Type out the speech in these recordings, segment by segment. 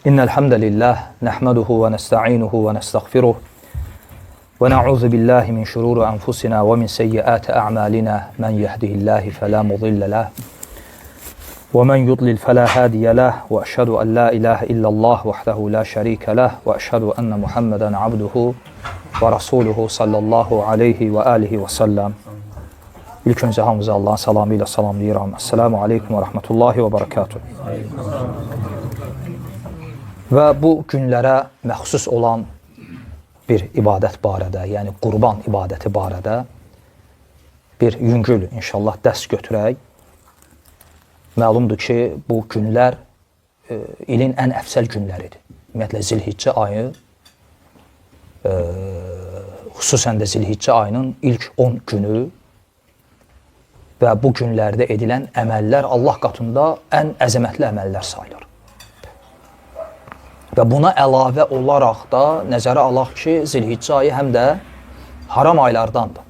İnnel hamdalillah nahmaduhu ve nestainuhu ve nestağfiruh ve na'udzu billahi min şururi enfusina ve min seyyiati a'malina men yehdihillahu fela mudille leh ve men yudlil fela hadiye leh ve eşhedü en la ilahe illallah vahdehu la şerike leh ve eşhedü enne Muhammeden abduhu ve rasuluhu sallallahu aleyhi ve alihi ve sellem. İlk önce hamımızı Allah'ın salamıyla salamlayıram. Esselamu aleyküm ve rahmetullahi ve berekatuhu. Və bu günlərə məxsus olan bir ibadət barədə, yəni qurban ibadəti barədə bir yüngül inşallah dərs götürək. Məlumdur ki, bu günlər ilin ən əfsəl günləridir. Ümumiyyətlə Zilhiccə ayı, xüsusən də Zilhiccə ayının ilk 10 günü və bu günlərdə edilən əməllər Allah qatında ən əzəmətli əməllər sayılır. Və buna əlavə olaraq da nəzərə alaq ki, Zilhiccə ayı həm də haram aylardandır.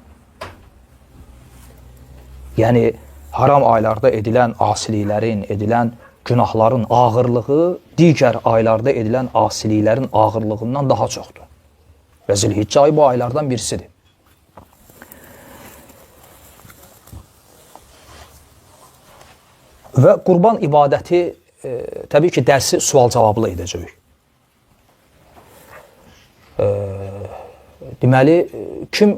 Yəni, haram aylarda edilən asiliklərin, edilən günahların ağırlığı digər aylarda edilən asiliklərin ağırlığından daha çoxdur. Və Zilhiccə ayı bu aylardan birisidir. Və qurban ibadəti, təbii ki, dərsi sual-cavablı edəcəyik. Deməli, kim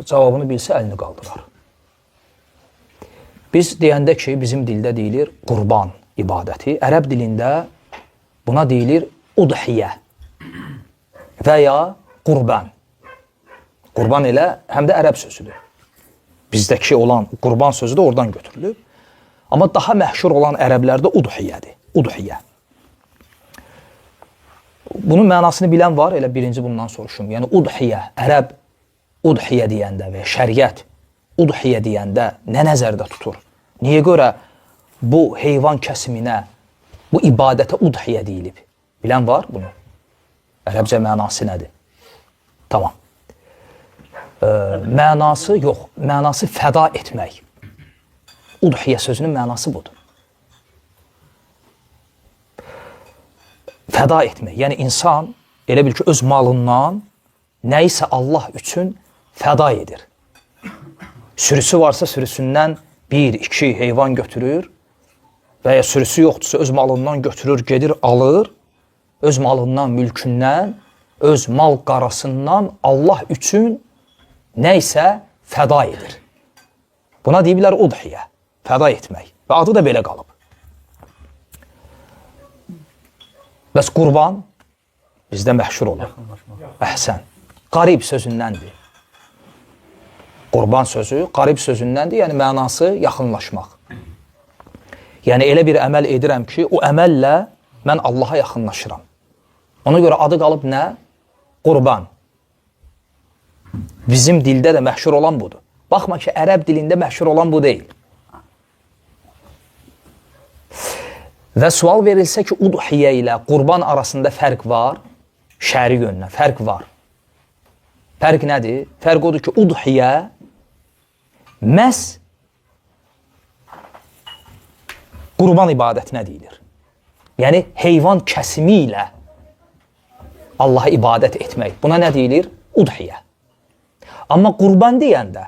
cavabını bilsə əlini qaldırar. Biz deyəndə ki, bizim dildə deyilir qurban ibadəti, ərəb dilində buna deyilir udhiyyə və ya qurban. Qurban elə həm də ərəb sözüdür. Bizdəki olan qurban sözü də oradan götürülüb. Amma daha məşhur olan ərəblərdə udhiyyədir. Udhiyyə. Bunun mənasını bilən var, elə birinci bundan soruşum. Yəni, udhiyyə, ərəb udhiyyə deyəndə və şəriət udhiyyə deyəndə nə nəzərdə tutur? Niyə görə bu heyvan kəsiminə, bu ibadətə udhiyyə deyilib? Bilən var bunu? Ərəbcə mənası nədir? Tamam. Mənası yox, mənası fəda etmək. Udhiyyə sözünün mənası budur. Fəda etmək. Yəni, insan elə bil ki, öz malından nəyisə Allah üçün fəda edir. Sürüsü varsa sürüsündən 1-2 heyvan götürür və ya sürüsü yoxdursa öz malından götürür, gedir, alır, öz malından, mülkündən, öz mal qarasından Allah üçün nəyisə fəda edir. Buna deyiblər udhiyyə, fəda etmək və adı da belə qalıb. Bəs qurban bizdə məşhur olur. Əhsən. Qarib sözündəndir. Qurban sözü qarib sözündəndir, yəni mənası yaxınlaşmaq. Yəni elə bir əməl edirəm ki, o əməllə mən Allaha yaxınlaşıram. Ona görə adı qalıb nə? Qurban. Bizim dildə də məşhur olan budur. Baxma ki, ərəb dilində məşhur olan bu deyil. Və sual verilsə ki, udhiyyə ilə qurban arasında fərq var, şəri yönünə fərq var. Fərq nədir? Fərq odur ki, udhiyyə məhz qurban ibadətinə deyilir. Yəni, heyvan kəsimi ilə Allaha ibadət etmək. Buna nə deyilir? Udhiyyə. Amma qurban deyəndə,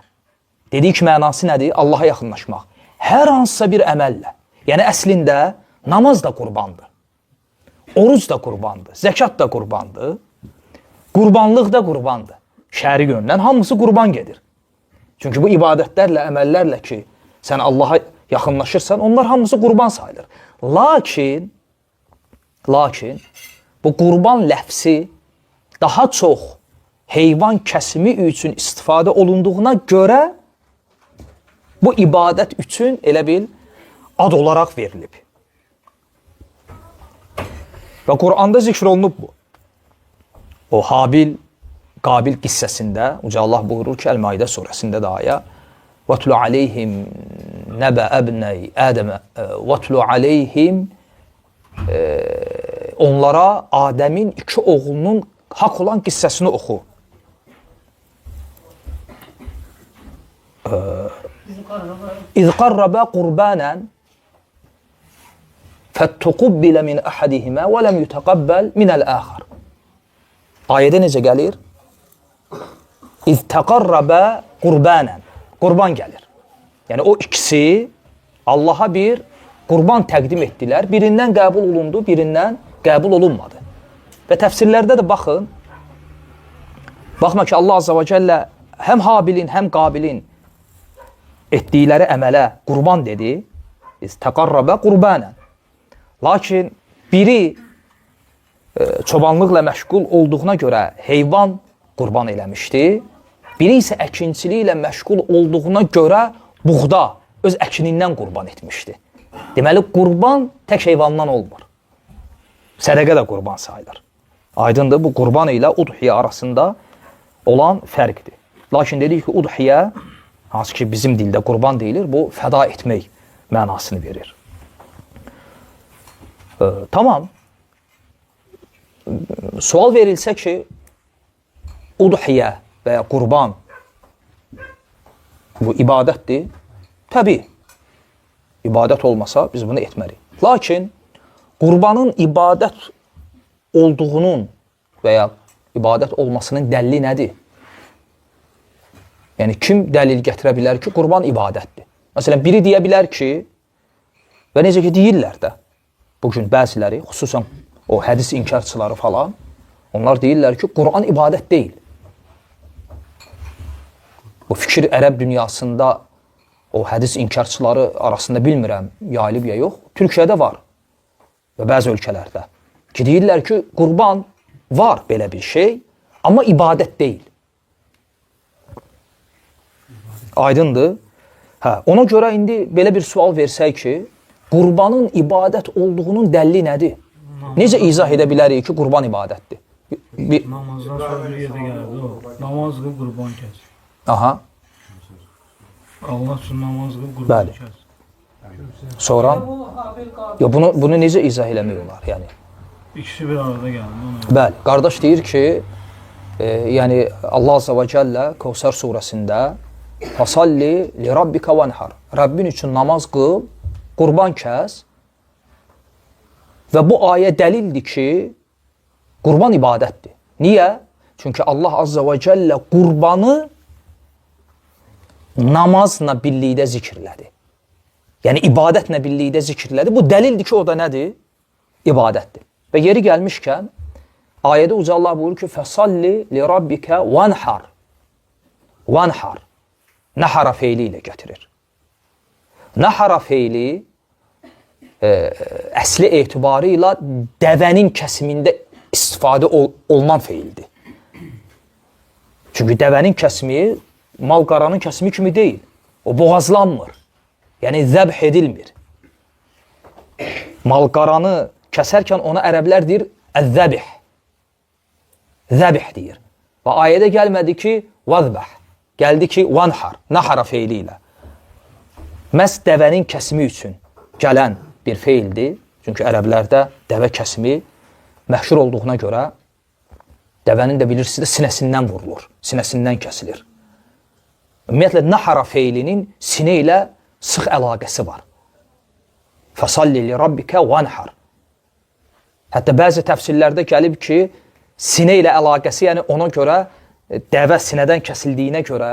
dedik mənası nədir? Allaha yaxınlaşmaq. Hər hansısa bir əməllə. Yəni, əslində, namaz da qurbandır, oruc da qurbandır, zəkat da qurbandır, qurbanlıq da qurbandır. Şəri yöndən hamısı qurban gedir. Çünki bu ibadətlərlə, əməllərlə ki, sən Allaha yaxınlaşırsan, onlar hamısı qurban sayılır. Lakin, bu qurban ləfsi daha çox heyvan kəsimi üçün istifadə olunduğuna görə bu ibadət üçün elə bil ad olaraq verilib. Və Qur'anda zikr olunub bu. O Habil-Qabil qissəsində, Uca Allah buyurur ki, Əl-Maidə surəsində də ayə وَاتْلُ عَلَيْهِمْ نَبَأَ ابْنَيْ آدَمَ وَاتْلُ عَلَيْهِمْ onlara Adəmin 2 oğlunun haqq olan qissəsini oxu. İz qarraba qurbanan فَتُقُبِّلَ مِنْ أَحَدِهِمَا وَلَمْ يُتَقَبَّلْ مِنَ الْآخَرِ. Ayədə necə gəlir? İz təqarrəbə qurbanən. Qurban gəlir. Yəni o ikisi Allaha bir qurban təqdim etdilər. Birindən qəbul olundu, birindən qəbul olunmadı. Və təfsirlərdə də baxın. Baxma ki, Allah Azza və Cəllə həm Habilin, həm Qabilin etdikləri əmələ qurban dedi. İz təqarrəbə qurbanən. Lakin biri çobanlıqla məşğul olduğuna görə heyvan qurban eləmişdi. Biri isə əkinçiliklə məşğul olduğuna görə buğda öz əkinindən qurban etmişdi. Deməli, qurban tək heyvandan olmur. Sədəqə də qurban sayılır. Aydındır, bu qurban ilə udhiyə arasında olan fərqdir. Lakin dedik ki, udhiyə, hansı ki bizim dildə qurban deyilir, bu fəda etmək mənasını verir. Tamam. Sual verilsə ki, udhiyə və ya qurban bu ibadətdir. Təbii, ibadət olmasa biz bunu etməliyik. Lakin qurbanın ibadət olduğunun və ya ibadət olmasının dəlili nədir? Yəni, kim dəlil gətirə bilər ki, qurban ibadətdir? Məsələn, biri deyə bilər ki, və necə ki deyirlər də, bugün bəziləri, xüsusən o hədis inkarçıları falan, onlar deyirlər ki, Quran ibadət deyil. Bu fikir ərəb dünyasında o hədis inkarçıları arasında bilmirəm, yayılıb ya yox, Türkiyədə var və bəzi ölkələrdə. Ki, deyirlər ki, qurban var belə bir şey, amma ibadət deyil. Aydındır. Ona görə indi belə bir sual versək ki, qurbanın ibadət olduğunun dəlili nədir? Necə izah edə bilərik ki, qurban ibadətdir? Namazdan sonra bir yerdə gəlirdi o. Namaz qıl, qurban kəs. Aha. Allah üçün namaz qıl, qurban kəs. Sonra? Bunu necə izah eləmək olar? Yəni, İkisi bir arada gəldi. Bəli, qardaş deyir ki, yəni Allah Azza və Cəllə Kəvsər surəsində Fasalli li rabbika vanhar. Rəbbin üçün namaz qıl, qurban kəs. Və bu ayə dəlildir ki, qurban ibadətdir. Niyə? Çünki Allah Azza və Cəllə qurbanı namazla birlikdə zikirlədi. Yəni ibadətlə birlikdə zikirlədi. Bu dəlildir ki, o da nədir? İbadətdir. Və yeri gəlmişkən, ayədə Uca Allah buyurur ki, Fəsalli li rabbika vanhar. Vanhar. Nəhara feili ilə gətirir. Nəhara feili əsli etibarı ilə dəvənin kəsimində istifadə olunan feildir. Çünki dəvənin kəsimi mal-qaranın kəsimi kimi deyil. O boğazlanmır. Yəni zəbh edilmir. Mal-qaranı kəsərkən ona ərəblər deyir əz-zəbih. Zəbih deyir. Və ayədə gəlmədi ki, vəzbəh. Gəldi ki, vanhar, nahara feili ilə. Məhz dəvənin kəsimi üçün gələn bir feildir. Çünki ərəblərdə dəvə kəsimi məşhur olduğuna görə dəvənin də bilirsiniz, sinəsindən vurulur, sinəsindən kəsilir. Ümumiyyətlə, nahara feilinin sinə ilə sıx əlaqəsi var. Fəsalli li rabbikə vanhar. Hətta bəzi təfsirlərdə gəlib ki, sinə ilə əlaqəsi, yəni ona görə dəvə sinədən kəsildiyinə görə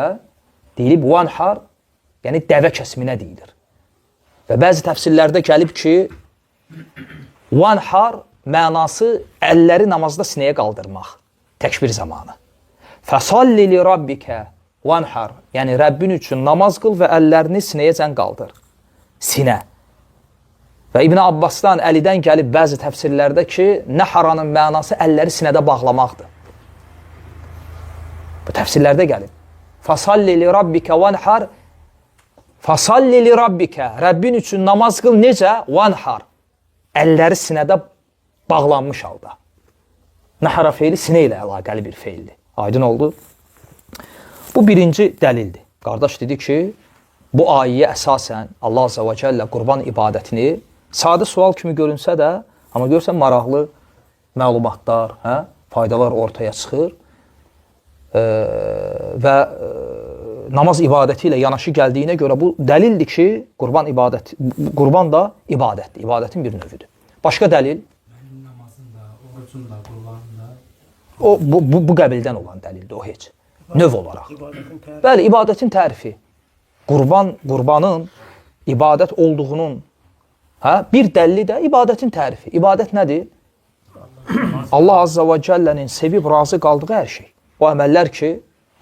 deyilib vanhar, yəni dəvə kəsiminə deyilir. Və bəzi təfsirlərdə gəlib ki, vanhar mənası əlləri namazda sinəyə qaldırmaq, təkbir zamanı. Fəsalli li rabbikə vanhar, yəni Rəbbin üçün namaz qıl və əllərini sinəyəcən qaldır. Sinə. Və İbn Abbasdan, Əlidən gəlib bəzi təfsirlərdə ki, nəharanın mənası əlləri sinədə bağlamaqdır. Bu təfsirlərdə gəlib. Fasalli li rabbikə vanhar. Fasalli li rabbikə. Rəbbin üçün namaz qıl necə? Vanhar. Əlləri sinədə bağlanmış halda. Nəhara feili sinə ilə əlaqəli bir feildir. Aydın oldu. Bu birinci dəlildir. Qardaş dedi ki, bu ayəyə əsasən Allah Azza və Cəllə qurban ibadətini sadə sual kimi görünsə də, amma görsən maraqlı məlumatlar, faydalar ortaya çıxır. Və namaz ibadəti ilə yanaşı gəldiyinə görə bu dəlildir ki, qurban da ibadətdir, ibadətin bir növüdür. Başqa dəlil? Mənim namazım da, orucum da, qurbanım da. O bu qəbildən olan dəlildir o heç. Növ olaraq. İbadətin tərifi. Bəli, ibadətin tərifi. Qurbanın ibadət olduğunun bir dəlili də ibadətin tərifi. İbadət nədir? Allah Azza və Cəllənin sevib razı qaldığı hər şey. O əməllər ki,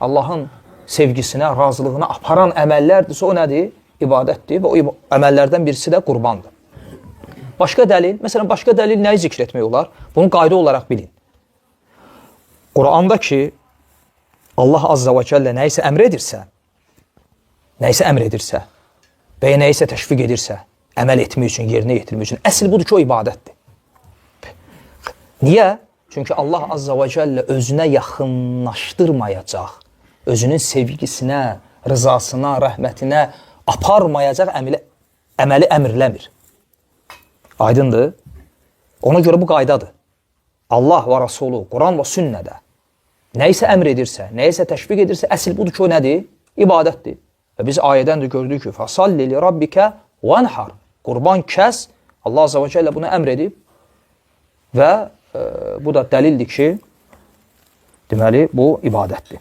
Allahın sevgisinə, razılığına aparan əməllərdirsə, o nədir? İbadətdir və o əməllərdən birisi də qurbandır. Başqa dəlil, məsələn, başqa dəlil nəyi zikr etmək olar? Bunu qayda olaraq bilin. Quranda ki, Allah Azza və Cəllə nəyisə əmr edirsə və ya nəyisə təşviq edirsə, əməl etmək üçün, yerinə yetirmək üçün, əsl budur ki, o ibadətdir. Niyə? Çünki Allah Azza və Cəllə özünə yaxınlaşdırmayacaq, özünün sevgisinə, rızasına, rəhmətinə aparmayacaq əməli əmrləmir. Aydındır? Ona görə bu qaydadır. Allah və Rasulü, Quran və sünnədə nəyisə əmr edirsə, nəyisə təşviq edirsə, əsl budur ki, o nədir? İbadətdir. Və biz ayədən də gördük ki, فَصَلِّ لِرَبِّكَ وَانْحَرْ Qurban kəs, Allah Azza və Cəllə bunu əmr edib və bu da dəlildir ki, deməli, bu ibadətdir.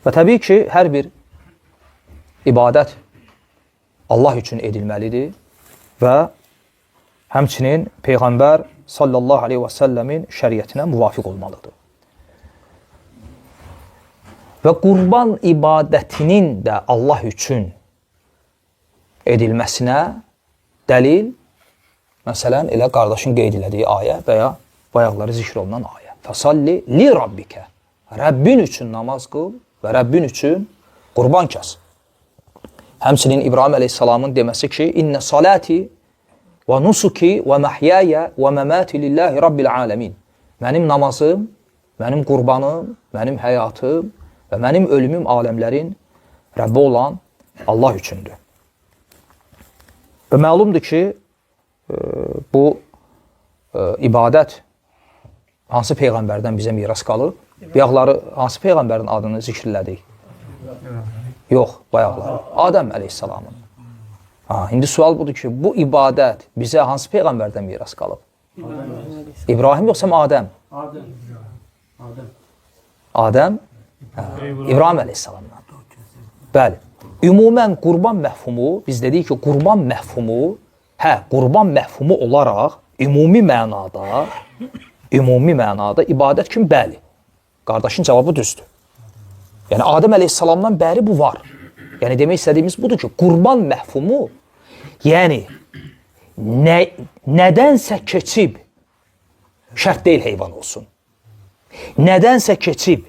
Və təbii ki, hər bir ibadət Allah üçün edilməlidir və həmçinin Peyğəmbər sallallahu aleyhi və səlləmin şəriətinə müvafiq olmalıdır. Və qurban ibadətinin də Allah üçün edilməsinə dəlil, məsələn, elə qardaşın qeyd elədiyi ayə və ya bayaqları zikr olunan ayə. Fəsalli li rabbikə. Rəbbin üçün namaz qıl və Rəbbin üçün qurban kəs. Həmçinin İbrahim əleyhissalamın deməsi ki, İnnə salati və nusuki və məhyəyə və məməti lillahi rabbil aləmin. Mənim namazım, mənim qurbanım, mənim həyatım və mənim ölümüm aləmlərin Rəbbi olan Allah üçündür. Və məlumdur ki, bu ibadət hansı Peyğəmbərdən bizə miras qalıb? Bayaqları hansı Peyğəmbərin adını zikirlədik? Yox, bayaqları. Adəm əleyhissalamın. İndi sual budur ki, bu ibadət bizə hansı Peyğəmbərdən miras qalıb? İbrahim yoxsa Adəm? Adəm? İbrahim əleyhissalamdan. Bəli. Ümumən qurban məhfumu, biz dedik ki, qurban məhfumu, qurban məhfumu olaraq ümumi mənada ibadət kimi bəli. Qardaşın cavabı düzdür. Yəni Adəm əleyhissalamdan bəri bu var. Yəni demək istədiyimiz budur ki, qurban məhfumu, yəni nədənsə keçib, şərt deyil heyvan olsun. Nədənsə keçib,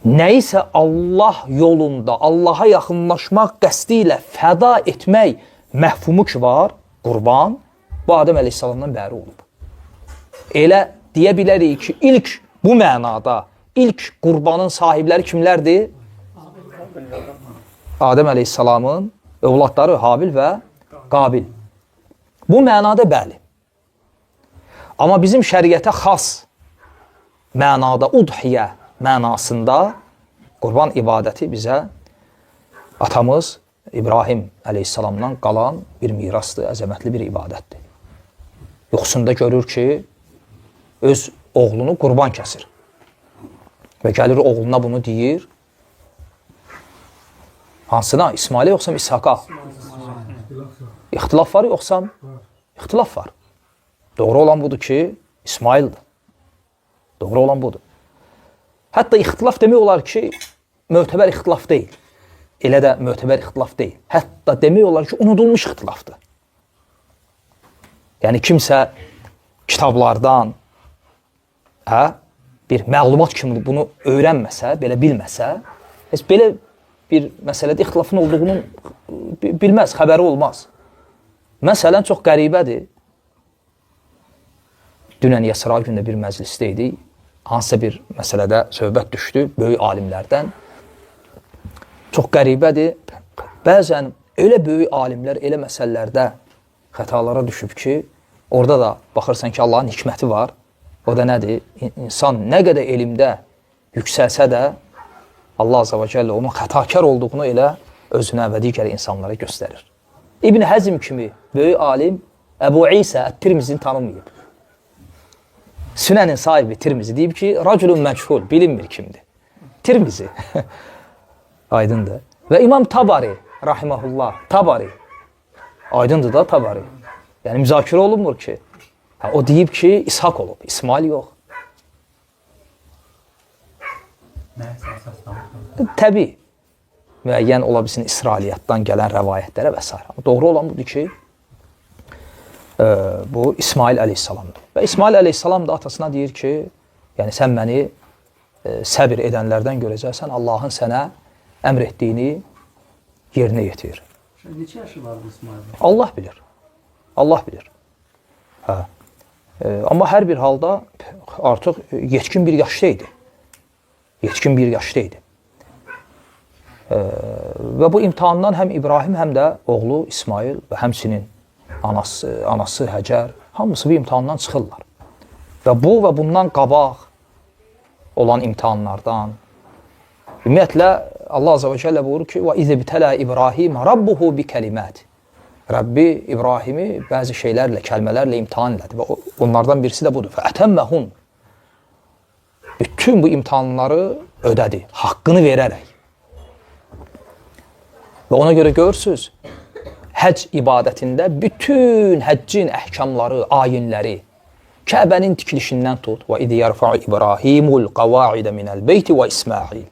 nəyisə Allah yolunda, Allaha yaxınlaşmaq qəsdi ilə fəda etmək məhfumu ki var, qurban, bu Adəm əleyhissalamdan bəri olub. Elə deyə bilərik ki, ilk bu mənada, ilk qurbanın sahibləri kimlərdir? Adəm əleyhissalamın övladları Habil və Qabil. Bu mənada bəli. Amma bizim şəriətə xas mənada, udhiyə mənasında qurban ibadəti bizə atamız İbrahim əleyhissalamdan qalan bir mirasdır, əzəmətli bir ibadətdir. Yuxusunda görür ki, öz oğlunu qurban kəsir. Və gəlir oğluna bunu deyir. Hansına? İsmail'e yoxsa İshaka? İxtilaf var yoxsa? İxtilaf var. Doğru olan budur ki, İsmail'dir. Doğru olan budur. Hətta ixtilaf demək olar ki, mötəbər ixtilaf deyil. Elə də mötəbər ixtilaf deyil. Hətta demək olar ki, unudulmuş ixtilafdır. Yəni kimsə kitablardan bir məlumat kimi bunu öyrənməsə, belə bilməsə, heç belə bir məsələdə ixtilafın olduğunu bilməz, xəbəri olmaz. Məsələn, çox qəribədir. Dünən Yəsra gündə bir məclisdə idik. Hansısa bir məsələdə söhbət düşdü böyük alimlərdən. Çox qəribədir. Bəzən elə böyük alimlər elə məsələlərdə xətalara düşüb ki, orada da baxırsan ki, Allahın hikməti var. O da nədir? İnsan nə qədər elmdə yüksəlsə də Allah Azza və Cəllə onun xətakar olduğunu elə özünə və digər insanlara göstərir. İbn Həzm kimi böyük alim Əbu İsa Tirmizini tanımayıb. Sünənin sahibi Tirmizi deyib ki, racülün məchul, bilinmir kimdir. Tirmizi. Aydındır. Və İmam Tabari, rahiməhullah, Tabari. Aydındır da Tabari. Yəni müzakirə olunmur ki. O deyib ki, İshak olub, İsmail yox. Təbii, müəyyən ola bilsin İsrailiyyatdan gələn rəvayətlərə və s. Doğru olan budur ki, bu İsmail əleyhissalamdır. Və İsmail əleyhissalam da atasına deyir ki, yəni sən məni səbir edənlərdən görəcəksən, Allahın sənə əmr etdiyini yerinə yetir. Neçə yaşı vardı İsmail'in? Allah bilir. Allah bilir. Hə. Amma hər bir halda artıq yetkin bir yaşda idi. Yetkin bir yaşda idi. Və bu imtihandan həm İbrahim, həm də oğlu İsmail və həmçinin anası Həcər, hamısı bu imtihandan çıxırlar. Və bu və bundan qabaq olan imtihanlardan, ümumiyyətlə, Allah Azze ve Celle buyurur ki, وَاِذِ بِتَلَى İbrahim رَبُّهُ بِكَلِمَاتِ Rəbbi İbrahimi bəzi şeylərlə, kəlmələrlə imtihan elədi və onlardan birisi də budur. فَأَتَمَّهُنْ Bütün bu imtihanları ödədi, haqqını verərək. Və ona görə görürsünüz, həcc ibadətində bütün həccin əhkamları, ayinləri, Kəbənin tikilişindən tut. وَاِذِ يَرْفَعُ إِبْرَاهِيمُ الْقَوَاعِدَ مِنَ الْبَيْتِ وَإِسْمَاعِيلِ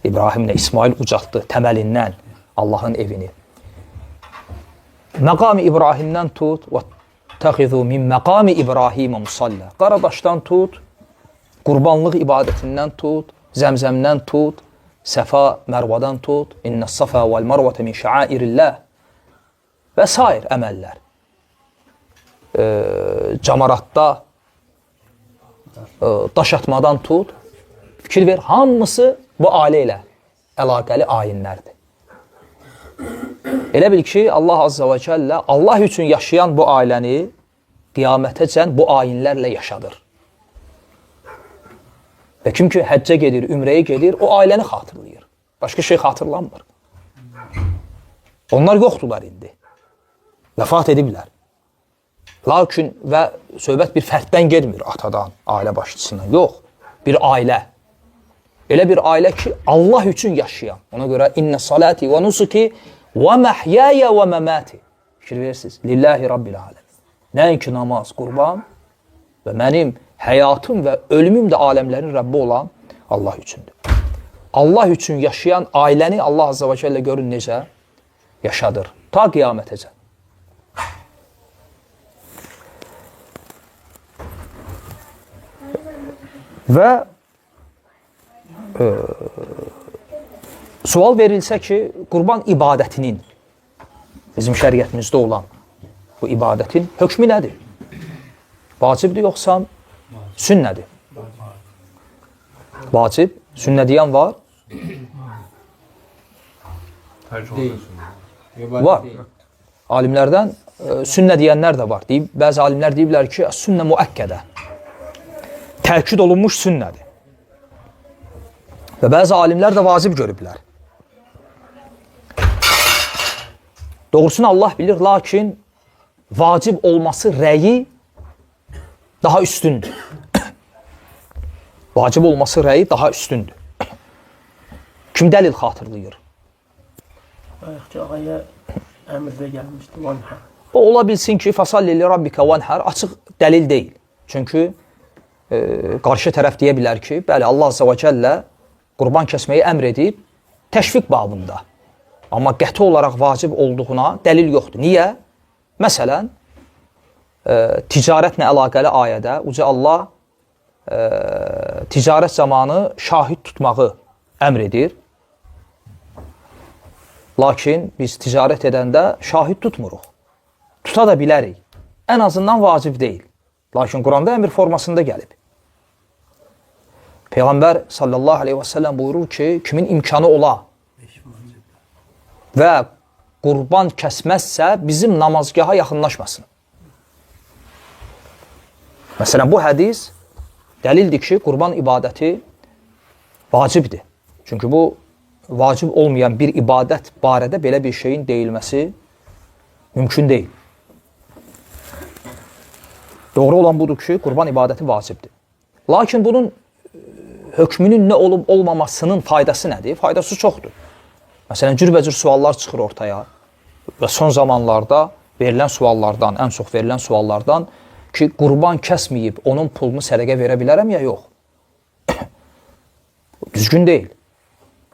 İbrahimlə İsmail ucaltdı təməlindən Allahın evini. Məqam-ı İbrahimdən tut. وَاتَّخِذُوا مِنْ مَقَامِ إِبْرَاهِيمَ مُصَلَّى Qaradaşdan tut, qurbanlıq ibadətindən tut, zəmzəmdən tut, Səfa, Mərvadan tut, İnnəs-Safa vəl-Mərvətə min şəairillah və sair əməllər. Camaratda daş atmadan tut, fikir ver, hamısı bu ailə ilə əlaqəli ayinlərdir. Elə bil ki, Allah Azza və Cəllə Allah üçün yaşayan bu ailəni qiyamətəcən bu ayinlərlə yaşadır. Və kim ki, həccə gedir, ümrəyə gedir, o ailəni xatırlayır. Başqa şey xatırlanmır. Onlar yoxdular indi. Vəfat ediblər. Lakin və söhbət bir fərddən gedmir, atadan, ailə başçısından. Yox, bir ailə. Elə bir ailə ki, Allah üçün yaşayan. Ona görə inna salati və nusuki və məhyaya və məmati. Fikir verirsiniz. Lillahi Rabbil aləm. Nəinki namaz, qurban və mənim həyatım və ölümüm də aləmlərin Rəbbi olan Allah üçündür. Allah üçün yaşayan ailəni Allah Azza və Cəllə görün necə yaşadır. Ta qiyamətəcə. Və sual verilsə ki, qurban ibadətinin, bizim şəriətimizdə olan bu ibadətin hökmü nədir? Vacibdir yoxsa sünnədir? Vacib, sünnə deyən var? Var. Alimlərdən sünnə deyənlər də var. Bəzi alimlər deyiblər ki, sünnə müəkkədə. Təkid olunmuş sünnədir. Və bəzi alimlər də vacib görüblər. Doğrusunu Allah bilir, lakin vacib olması rəyi daha üstündür. Vacib olması rəyi daha üstündür. Kim dəlil xatırlayır? Bayaqki ağaya əmrdə gəlmişdi, vanhər. O ola bilsin ki, fasalli li rabbika vanhər açıq dəlil deyil. Çünki qarşı tərəf deyə bilər ki, bəli, Allah Azza və Cəllə qurban kəsməyi əmr edib təşviq babında. Amma qəti olaraq vacib olduğuna dəlil yoxdur. Niyə? Məsələn, ticarətlə əlaqəli ayədə Uca Allah ticarət zamanı şahid tutmağı əmr edir. Lakin biz ticarət edəndə şahid tutmuruq. Tuta da bilərik. Ən azından vacib deyil. Lakin Quranda əmr formasında gəlib. Peyğəmbər sallallahu aleyhi və səlləm buyurur ki, kimin imkanı ola və qurban kəsməzsə bizim namazgaha yaxınlaşmasın. Məsələn, bu hədis dəlildir ki, qurban ibadəti vacibdir. Çünki bu vacib olmayan bir ibadət barədə belə bir şeyin deyilməsi mümkün deyil. Doğru olan budur ki, qurban ibadəti vacibdir. Lakin bunun hökmünün nə olub olmamasının faydası nədir? Faydası çoxdur. Məsələn, cürbəcür suallar çıxır ortaya və son zamanlarda verilən suallardan, ən çox verilən suallardan ki, qurban kəsməyib, onun pulunu sədəqə verə bilərəm ya yox? Düzgün deyil.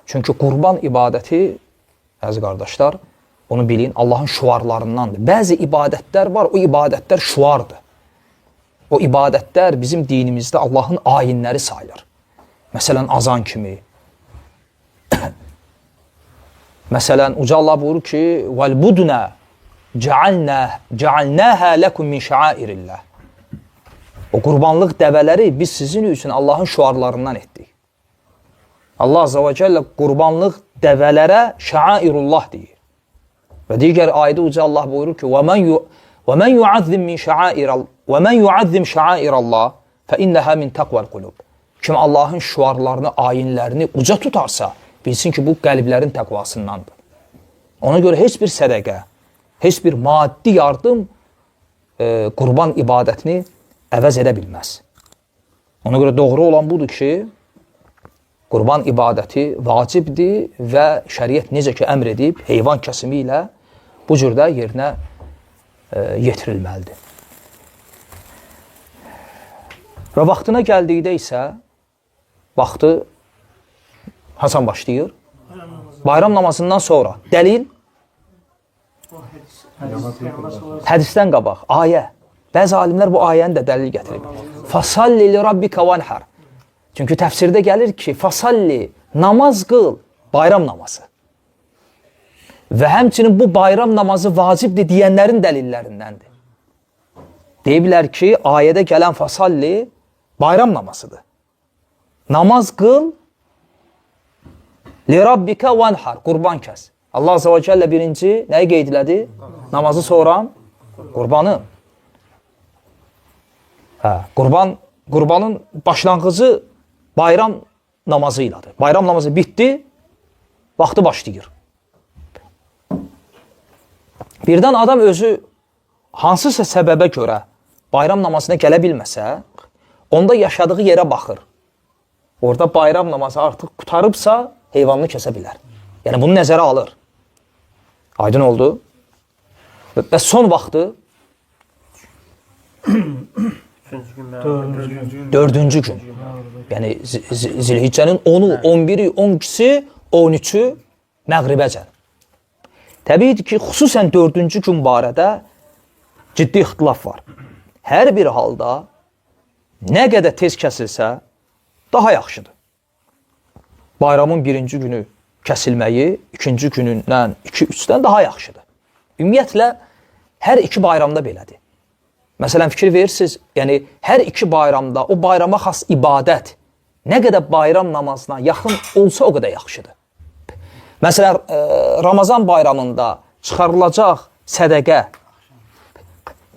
Çünki qurban ibadəti, əziz qardaşlar, onu bilin, Allahın şuarlarındandır. Bəzi ibadətlər var, o ibadətlər şuardır. O ibadətlər bizim dinimizdə Allahın ayinləri sayılır. Məsələn, azan kimi. Məsələn, Uca Allah buyurur ki, وَالْبُدْنَا جَعَلْنَاهَا لَكُمْ مِنْ شَعَائِرِ اللّٰهِ. O qurbanlıq dəvələri biz sizin üçün Allahın şuarlarından etdik. Allah Azze ve Celle qurbanlıq dəvələrə şairullah deyir. Və digər ayədə Uca Allah buyurur ki, وَمَنْ يُعَذِّمْ شَعَائِرَ اللّٰهِ فَإِنَّهَا مِنْ تَقْوَ الْقُلُوبِ. Kim Allahın şuarlarını, ayinlərini uca tutarsa, bilsin ki, bu qəlblərin təqvasındandır. Ona görə heç bir sədəqə, heç bir maddi yardım qurban ibadətini əvəz edə bilməz. Ona görə doğru olan budur ki, qurban ibadəti vacibdir və şəriət necə ki əmr edib, heyvan kəsimi ilə bu cürdə yerinə yetirilməlidir. Və vaxtına gəldikdə isə, vaxtı Hasan başlayır. Bayram namazından sonra. Dəlil? Hədisdən qabaq. Ayə. Bəzi alimlər bu ayəni də dəlil gətirib. Fasalli li rabbika vanhar. Çünki təfsirdə gəlir ki, fasalli, namaz qıl, bayram namazı. Və həmçinin bu bayram namazı vacibdir deyənlərin dəlillərindəndir. Deyiblər ki, ayədə gələn fasalli bayram namazıdır. Namaz qıl, li rabbika vanhar, qurban kəs. Allah Azze ve Celle birinci nəyi qeyd elədi? Namazı soran qurbanı. Qurbanın başlanğıcı bayram namazı ilədir. Bayram namazı bitdi, vaxtı başlayır. Birdən adam özü hansısa səbəbə görə bayram namazına gələ bilməsə, onda yaşadığı yerə baxır. Orada bayram namazı artıq qutarıbsa, heyvanını kəsə bilər. Yəni bunu nəzərə alır. Aydın oldu. Və son vaxtı dördüncü gün. Yəni Zilhiccənin 10'u, 11'i, 12'si, 13'ü məğribəcən. Təbiidir ki, xüsusən dördüncü gün barədə ciddi ixtilaf var. Hər bir halda nə qədər tez kəsilsə, daha yaxşıdır. Bayramın birinci günü kəsilməyi, ikinci günündən, 2-3-dən daha yaxşıdır. Ümumiyyətlə, hər iki bayramda belədir. Məsələn, fikir verirsiniz, yəni hər iki bayramda o bayrama xas ibadət nə qədər bayram namazına yaxın olsa o qədər yaxşıdır. Məsələn, Ramazan bayramında çıxarılacaq sədəqə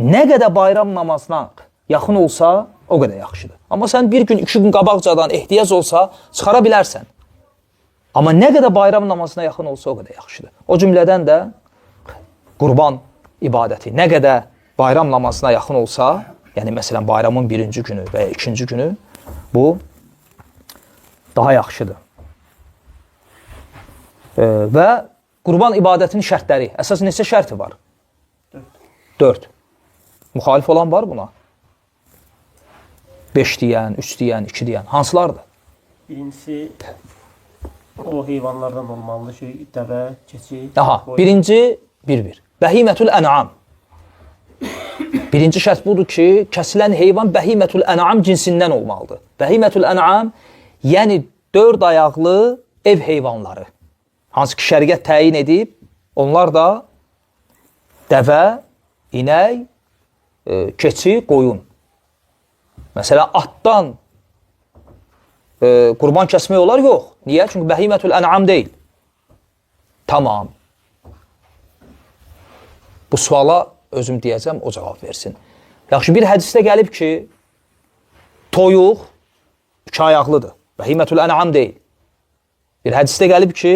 nə qədər bayram namazına yaxın olsa o qədər yaxşıdır. Amma sən bir gün, 2 gün qabaqcadan ehtiyac olsa çıxara bilərsən. Amma nə qədər bayram namazına yaxın olsa o qədər yaxşıdır. O cümlədən də qurban ibadəti nə qədər bayram namazına yaxın olsa, yəni məsələn bayramın birinci günü və ya ikinci günü, bu daha yaxşıdır. Və qurban ibadətinin şərtləri, əsas neçə şərti var? 4. Müxalif olan var buna? 5 deyən, 3 deyən, 2 deyən, hansılardır? Birincisi, o heyvanlardan olmalıdır ki, dəvə, keçi... Aha, birinci, 1-1. Bəhimətül ən'am. Birinci şərt budur ki, kəsilən heyvan bəhimətül ən'am cinsindən olmalıdır. Bəhimətül ən'am, yəni 4 ayaqlı ev heyvanları. Hansı ki, şəriət təyin edib, onlar da dəvə, inək, keçi, qoyun. Məsələn, atdan qurban kəsmək olar? Yox. Niyə? Çünki bəhimətül ən'am deyil. Tamam. Bu suala özüm deyəcəm, o cavab versin. Yaxşı, bir hədisdə gəlib ki, toyuq 2 ayaqlıdır. Bəhimətül ən'am deyil. Bir hədisdə gəlib ki,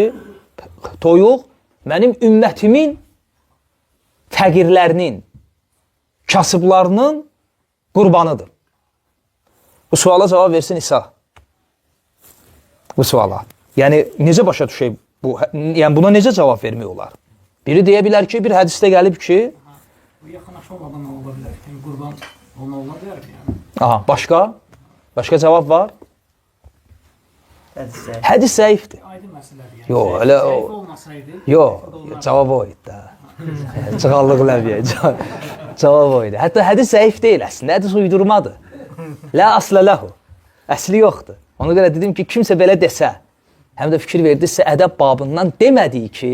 toyuq mənim ümmətimin fəqirlərinin, kasıblarının qurbanıdır. Bu suala cavab versin İsa. Bu suala. Yəni necə başa düşək bu? Yəni buna necə cavab vermək olar? Biri deyə bilər ki, bir hədisdə gəlib ki, Bu yaxınlaşmadan ola bilər. Yəni qurban ona ola bilər yəni. aha, başqa cavab var? Hədisdə. Hədis zəifdir. Aydın məsələdir yəni. Yox, elə o Zəif olmasaydı, yox, cavab o idi də. Çıxallıq ləviyə. Cavab o idi. Hətta hədis zəif deyil əslində, hədis uydurmadır. Lə aslə ləhu. Əsli yoxdur. Ona görə dedim ki, kimsə belə desə, həm də fikir verdirsə, ədəb babından demədiyi ki,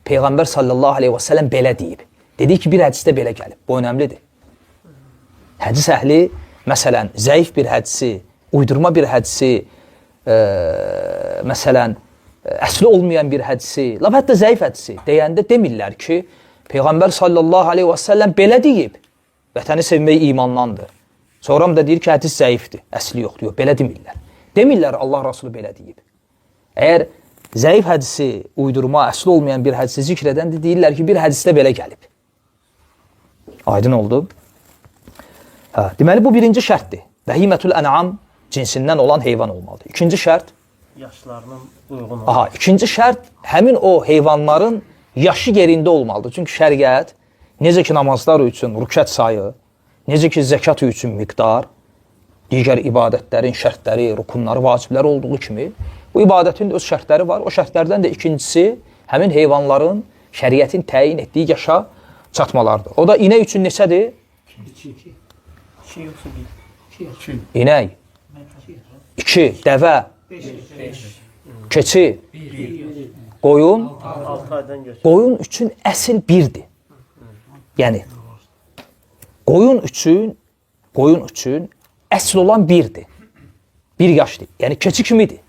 Peyğəmbər sallallahu aleyhi və səlləm belə deyib. Dedi ki, bir hədisdə belə gəlib. Bu önəmlidir. Hədis əhli, məsələn, zəif bir hədisi, uydurma bir hədisi, məsələn, əsli olmayan bir hədisi, laf hətta zəif hədisi deyəndə demirlər ki, Peyğəmbər sallallahu aleyhi və səlləm belə deyib, vətəni sevmək imandandır. Sonra da deyir ki, hədis zəifdir, əsli yoxdur. Yox, belə demirlər. Demirlər Allah Rasulü belə deyib. Əgər zəif hədisi, uydurma, əsli olmayan bir hədisi zikr edəndə deyirlər ki, bir hədisdə belə gəlib. Aydın oldu. Hə, deməli, bu birinci şərtdir. Bəhimətül ən'am cinsindən olan heyvan olmalıdır. İkinci şərt, Yaşlarının uyğun olur. aha, ikinci şərt həmin o heyvanların yaşı yerində olmalıdır. Çünki şəriət necə ki namazlar üçün rükət sayı, necə ki zəkat üçün miqdar, digər ibadətlərin şərtləri, rukunları, vacibləri olduğu kimi bu ibadətin öz şərtləri var. O şərtlərdən də ikincisi həmin heyvanların şəriətin təyin etdiyi yaşa çatmalardır. O da inək üçün neçədir? 2 yoxsa 1? İnək, 2, dəvə, 5. keçi, qoyun. 6 aydan götür. Qoyun üçün əsl birdir. Yəni, qoyun üçün əsl olan birdir. Bir yaşdır. Yəni, keçi kimidir.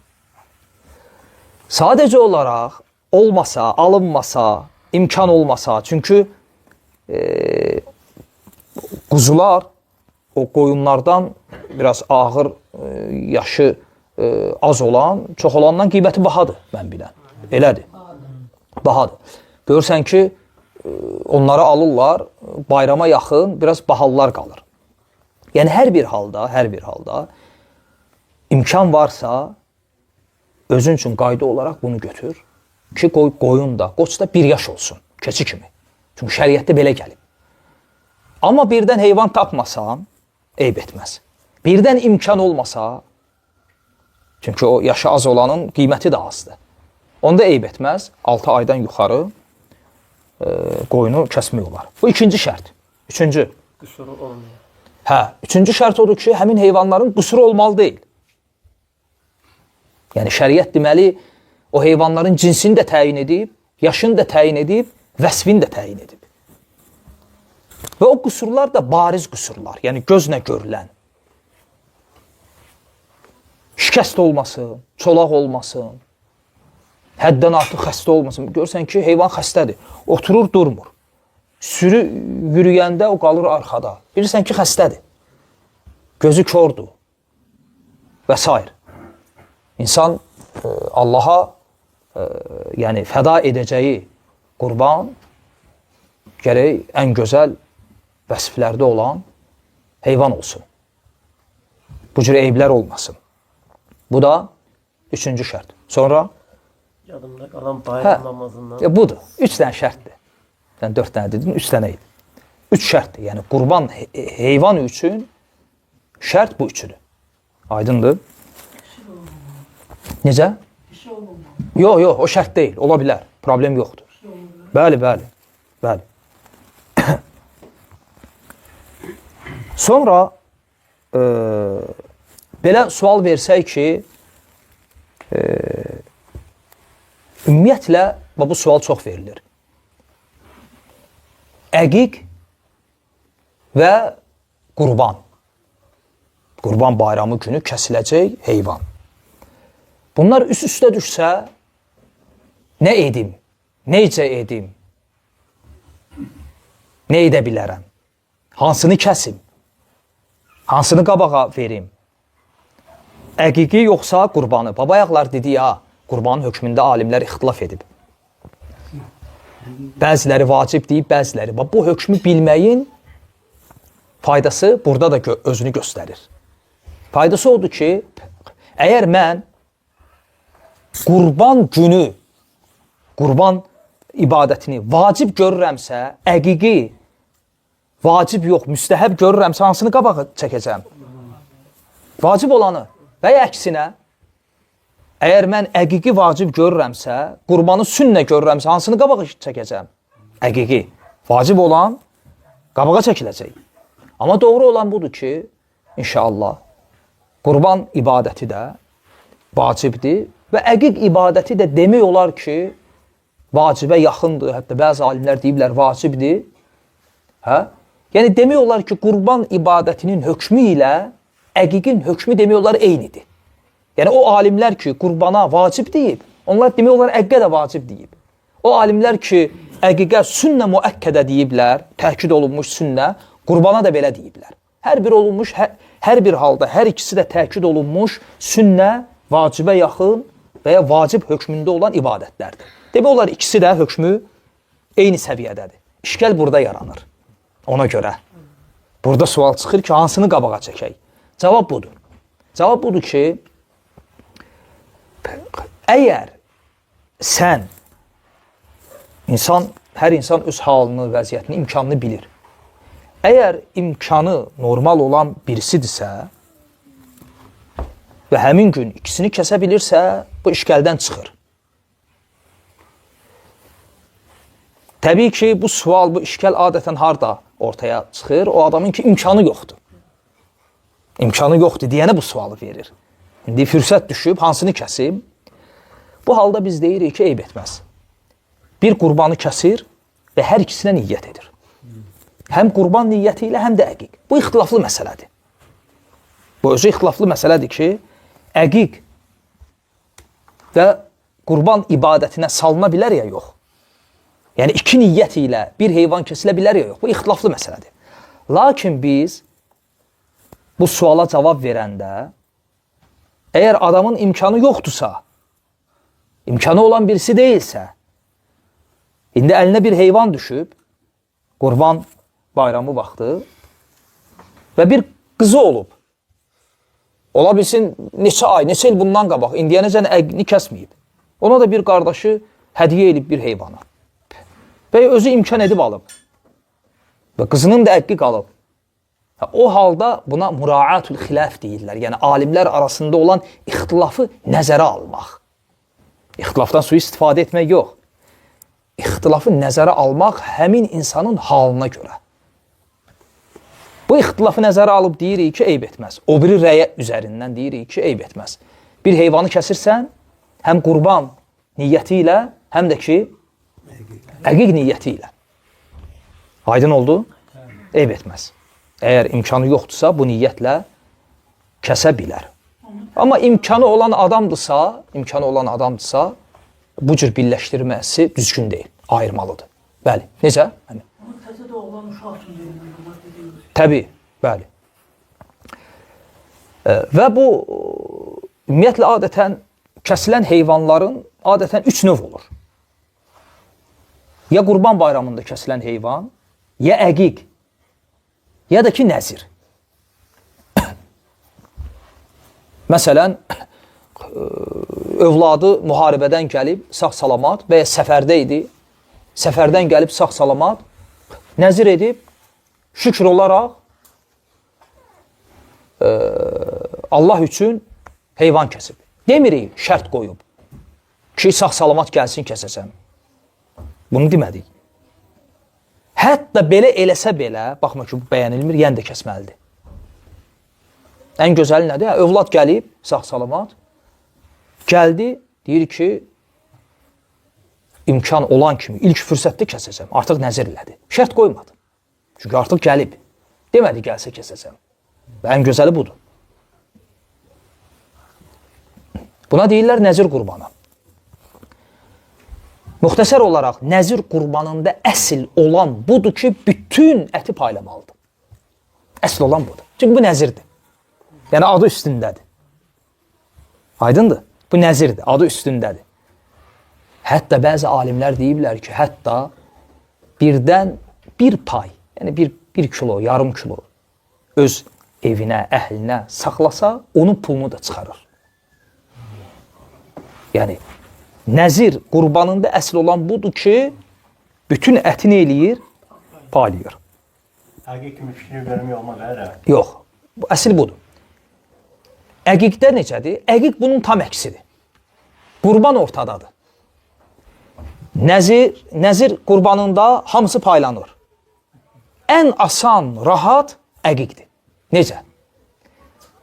Sadəcə olaraq olmasa, alınmasa, imkan olmasa, çünki quzular o qoyunlardan biraz ağır, yaşı az olan, çox olandan qiyməti bahadır, mən bilən. Elədir. Bahadır. Görürsən ki, onları alırlar, bayrama yaxın biraz bahalılar qalır. Yəni, hər bir halda imkan varsa, özün üçün qayda olaraq bunu götür ki, qoyun da, qoç da 1 yaş olsun, keçi kimi. Çünki şəriətdə belə gəlib. Amma birdən heyvan tapmasan, eyb etməz. Birdən imkan olmasa, çünki o yaşı az olanın qiyməti də azdır. Onda eyb etməz, 6 aydan yuxarı qoyunu kəsmək olar. Bu ikinci şərt. Üçüncü. Qüsuru olmuyor. Hə, üçüncü şərt odur ki, həmin heyvanların qüsuru olmalı deyil. Yəni, şəriət deməli, o heyvanların cinsini də təyin edib, yaşını da təyin edib, vəsfini də təyin edib. Və o qüsurlar da bariz qüsurlar, yəni gözlə görülən. Şikəst olmasın, çolaq olmasın, həddən artıq xəstə olmasın. Görürsən ki, heyvan xəstədir, oturur, durmur. Sürü yürüyəndə o qalır arxada. Bilirsən ki, xəstədir, gözü kördür və s. İnsan Allaha yəni fəda edəcəyi qurban gərək ən gözəl vəsiflərdə olan heyvan olsun. Bu cür eyblər olmasın. Bu da üçüncü şərt. Sonra? Yadımda qalan bayram namazından. Budur. 3 dənə şərtdir. Sən 4 dənə dedin, 3 dənə idi. 3 şərtdir. Yəni qurban heyvan üçün şərt bu üçüdür. Aydındır? Necə? Yox, o şərt deyil. Ola bilər. Problem yoxdur. Bəli. Sonra belə sual versək ki, ümumiyyətlə bu sual çox verilir. Əqiq və qurban. Qurban bayramı günü kəsiləcək heyvan. Bunlar üst-üstə düşsə, nə edim? Necə edim? Nə edə bilərəm? Hansını kəsim? Hansını qabağa verim? Əqiqi yoxsa qurbanı? Babayaqlar dedi ya, qurbanın hökmündə alimlər ixtilaf edib. Bəziləri vacib deyib, bəziləri. Bu hökmü bilməyin faydası burada da özünü göstərir. Faydası odur ki, əgər mən qurban günü, qurban ibadətini vacib görürəmsə, əqiqi, vacib yox, müstəhəb görürəmsə, hansını qabağa çəkəcəm? Vacib olanı və ya əksinə, əgər mən əqiqi vacib görürəmsə, qurbanı sünnə görürəmsə, hansını qabağa çəkəcəm? Əqiqi, vacib olan qabağa çəkiləcək. Amma doğru olan budur ki, inşallah, qurban ibadəti də vacibdir və əqiq ibadəti də demək olar ki, vacibə yaxındır. Hətta bəzi alimlər deyiblər, vacibdir. Hə? Yəni, demək olar ki, qurban ibadətinin hökmü ilə əqiqin hökmü demək olar eynidir. Yəni, o alimlər ki, qurbana vacib deyib, onlar demək olar əqiqə də vacib deyib. O alimlər ki, əqiqə sünnə müəkkədə deyiblər, təkid olunmuş sünnə, qurbana da belə deyiblər. Hər bir olunmuş, hər bir halda, hər ikisi də təkid olunmuş sünnə, vacibə yaxın və ya vacib hökmündə olan ibadətlərdir. Demək olar, ikisi də hökmü eyni səviyyədədir. İşgəl burada yaranır. Ona görə. Burada sual çıxır ki, hansını qabağa çəkək? Cavab budur. Cavab budur ki, əgər sən, hər insan öz halını, vəziyyətini, imkanını bilir. Əgər imkanı normal olan birisidirsə və həmin gün ikisini kəsə bilirsə, bu işgəldən çıxır. Təbii ki, bu sual, bu işgəl adətən harda ortaya çıxır? O adamın ki, imkanı yoxdur. İmkanı yoxdur deyənə bu sualı verir. İndi fürsət düşüb, hansını kəsim? Bu halda biz deyirik ki, eyb etməz. Bir qurbanı kəsir və hər ikisinə niyyət edir. Həm qurban niyyəti ilə, həm də əqiq. Bu ixtilaflı məsələdir. Bu özü ixtilaflı məsələdir ki, əqiq və qurban ibadətinə salına bilər ya yox. Yəni, iki niyyət ilə bir heyvan kəsilə bilər ya yox. Bu ixtilaflı məsələdir. Lakin biz bu suala cavab verəndə, əgər adamın imkanı yoxdursa, imkanı olan birisi deyilsə, indi əlinə bir heyvan düşüb, qurban bayramı vaxtı və bir qızı olub. Ola bilsin, neçə ay, neçə il bundan qabaq, indiyənəcən əqini kəsməyib. Ona da bir qardaşı hədiyyə edib bir heyvana. Və özü imkan edib alıb. Və qızının da əqqi qalıb. O halda buna muraatul xilaf deyirlər. Yəni, alimlər arasında olan ixtilafı nəzərə almaq. İxtilafdan suyu istifadə etmək yox. İxtilafı nəzərə almaq həmin insanın halına görə. Bu ixtilafı nəzərə alıb deyirik ki, eyb etməz. O biri rəyə üzərindən deyirik ki, eyb etməz. Bir heyvanı kəsirsən, həm qurban niyyəti ilə, həm də ki, əqiq niyyəti ilə. Aydın oldu? Eyb etməz. Əgər imkanı yoxdursa, bu niyyətlə kəsə bilər. Amma imkanı olan adamdırsa, bu cür birləşdirməsi düzgün deyil, ayırmalıdır. Bəli, necə? Təzə də oğlan uşaq üçün deyilmir. Təbii, bəli. Və bu, ümumiyyətlə, adətən kəsilən heyvanların adətən 3 növ olur. Ya qurban bayramında kəsilən heyvan, ya əqiq, ya da ki, nəzir. Məsələn, övladı müharibədən gəlib, sağ-salamat və ya səfərdə idi, səfərdən gəlib sağ-salamat, nəzir edib, şükür olaraq Allah üçün heyvan kəsib. Demirik, şərt qoyub ki, sağ-salamat gəlsin, kəsəsəm. Bunu demədik. Hətta belə eləsə belə, baxma ki, bu bəyənilmir, yenə də kəsməlidir. Ən gözəli nədir? Övlad gəlib, sağ-salamat, gəldi, deyir ki, imkan olan kimi ilk fürsətdə kəsəcəm. Artıq nəzir elədi. Şərt qoymadı. Çünki artıq gəlib. Demədi, gəlsə kəsəcəm. Və ən gözəli budur. Buna deyirlər nəzir qurbanı. Müxtəsər olaraq, nəzir qurbanında əsl olan budur ki, bütün əti paylamalıdır. Əsl olan budur. Çünki bu nəzirdir. Yəni, adı üstündədir. Aydındır? Bu nəzirdir, adı üstündədir. Hətta bəzi alimlər deyiblər ki, hətta birdən bir pay, yəni bir kilo, yarım kilo öz evinə, əhlinə saxlasa, onun pulunu da çıxarır. Yəni, nəzir qurbanında əsl olan budur ki, bütün əti nə eləyir? Paylayır. Əqiq kimi fikrini vermək olmaz, hərə. Yox, bu əsl budur. Əqiqdə necədir? Əqiq bunun tam əksidir. Qurban ortadadır. Nəzir qurbanında hamısı paylanır. Ən asan, rahat əqiqdir. Necə?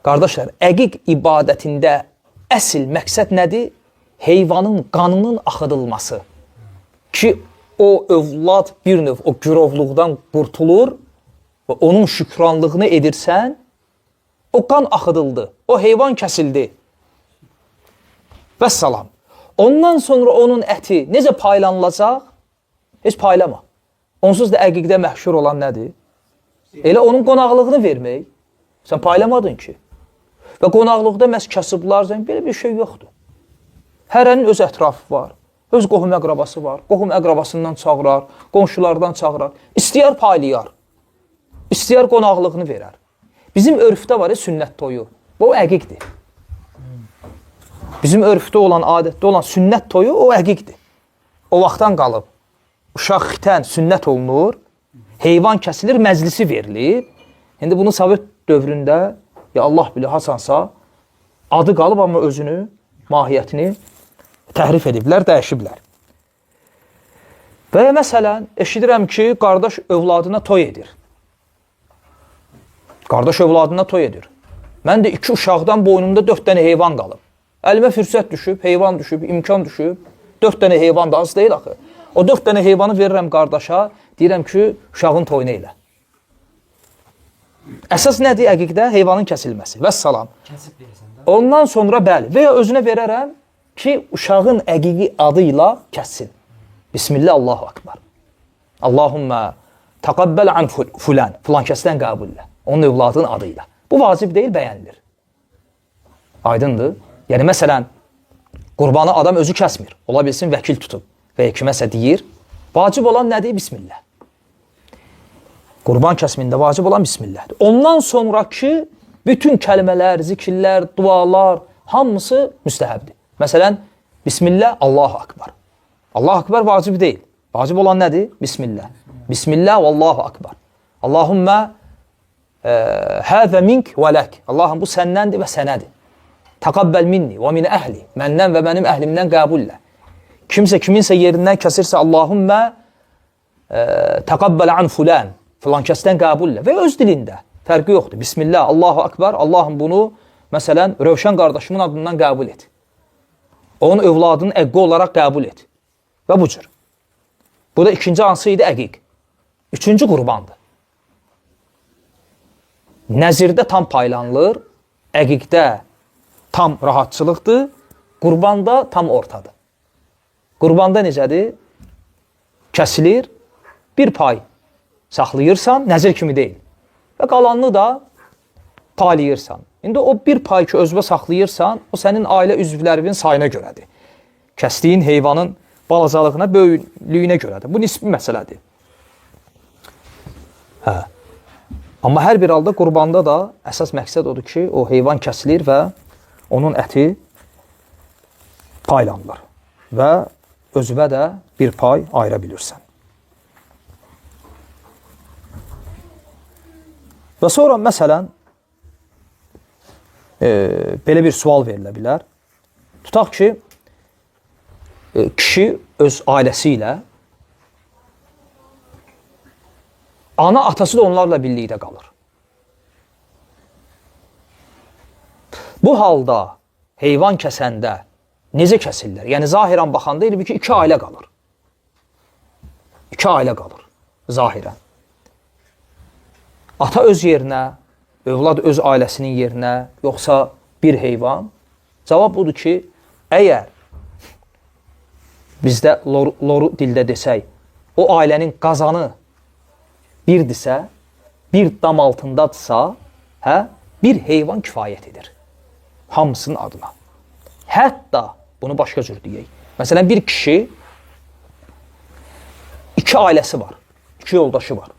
Qardaşlar, əqiq ibadətində əsl məqsəd nədir? Heyvanın qanının axıdılması. Ki, o övlad bir növ o gürovluqdan qurtulur və onun şükranlığını edirsən, o qan axıdıldı, o heyvan kəsildi. Vəssalam. Ondan sonra onun əti necə paylanılacaq? Heç paylama. Onsuz da əqiqdə məhşur olan nədir? Elə onun qonaqlığını vermək. Sən paylamadın ki. Və qonaqlıqda məhz kasıblar, belə bir şey yoxdur. Hərənin öz ətrafı var, öz qohum əqrabası var. Qohum əqrabasından çağırar, qonşulardan çağırar. İstəyər paylayar, istəyər qonaqlığını verər. Bizim örfdə var sünnət toyu. Bu əqiqdir. Bizim örfdə olan, adətdə olan sünnət toyu o əqiqdir. O vaxtdan qalıb. Uşaq xitən sünnət olunur, heyvan kəsilir, məclisi verilir. İndi bunu Sovet dövründə, ya Allah bilir, hasansa, adı qalıb, amma özünü, mahiyyətini təhrif ediblər, dəyişiblər. Və məsələn, eşidirəm ki, qardaş övladına toy edir. Qardaş övladına toy edir. Mən də 2 uşaqdan boynumda 4 dənə heyvan qalıb. Əlimə fürsət düşüb, heyvan düşüb, imkan düşüb. 4 dənə heyvan da az deyil axı. O 4 dənə heyvanı verirəm qardaşa, deyirəm ki, uşağın toyunu elə. Əsas nədir əqiqdə? Heyvanın kəsilməsi. Vəssalam. Ondan sonra bəli, və ya özünə verərəm ki, uşağın əqiqi adı ilə kəssin. Bismillah, Allahu Akbar. Allahümmə təqabbəl an fulan. Filan kəsdən qəbullə. Onun övladının adı ilə. Bu vacib deyil, bəyənilir. Aydındır. Yəni, məsələn, qurbanı adam özü kəsmir. Ola bilsin, vəkil tutub və ya kiməsə deyir. Vacib olan nədir? Bismillah. Qurban kəsmində vacib olan Bismillahdır. Ondan sonraki bütün kəlmələr, zikirlər, dualar, hamısı müstəhəbdir. Məsələn, Bismillah, Allahu Akbar. Allahu Akbar vacib deyil. Vacib olan nədir? Bismillah. Bismillah və Allahu Akbar. Allahümmə həzə mink və lək. Allahım, bu səndəndir və sənədir. Təqabbəl minni və min əhli. Məndən və mənim əhlimdən qəbullə. Kimsə kiminsə yerindən kəsirsə, Allahümmə təqabbəl an fulan. Filan kəsdən qəbullə. Və öz dilində. Fərqi yoxdur. Bismillah, Allahu Akbar. Allahım bunu, məsələn, Rövşən qardaşımın adından qəbul et. Onun övladının əqqi olaraq qəbul et. Və bu cür. Bu da ikinci hansı idi? Əqiq. Üçüncü qurbandır. Nəzirdə tam paylanılır. Əqiqdə tam rahatçılıqdır. Qurbanda tam ortadır. Qurbanda necədir? Kəsilir. Bir pay saxlayırsan, nəzir kimi deyil. Və qalanını da paylayırsan. İndi o bir pay ki, özünə saxlayırsan, o sənin ailə üzvlərinin sayına görədir. Kəsdiyin heyvanın balacalığına, böyüklüyünə görədir. Bu nisbi məsələdir. Hə. Amma hər bir halda qurbanda da əsas məqsəd odur ki, o heyvan kəsilir və onun əti paylanılır. Və özünə də bir pay ayıra bilirsən. Və sonra, məsələn, belə bir sual verilə bilər. Tutaq ki, kişi öz ailəsi ilə, ana, atası da onlarla birlikdə qalır. Bu halda heyvan kəsəndə necə kəsirlər? Yəni, zahirən baxanda elə bir ki, 2 ailə qalır. 2 ailə qalır, zahirən. Ata öz yerinə, övlad öz ailəsinin yerinə, yoxsa bir heyvan? Cavab budur ki, əgər bizdə loru dildə desək, o ailənin qazanı birdirsə, bir dam altındadırsa, bir heyvan kifayət edir. Hamısının adına. Hətta, bunu başqa cür deyək. Məsələn, bir kişi 2 ailəsi var, 2 yoldaşı var.